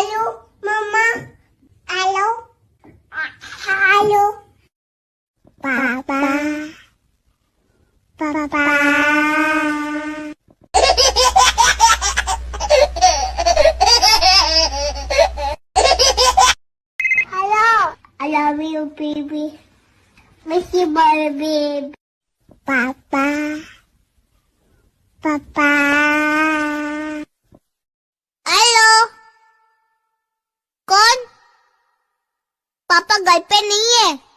Hello, Mama. Hello. Hello. Papa. Papa. Hello. I love you, baby. Miss you, baby. Papa. Papa. Hello. कौन? पापा घर पे नहीं है।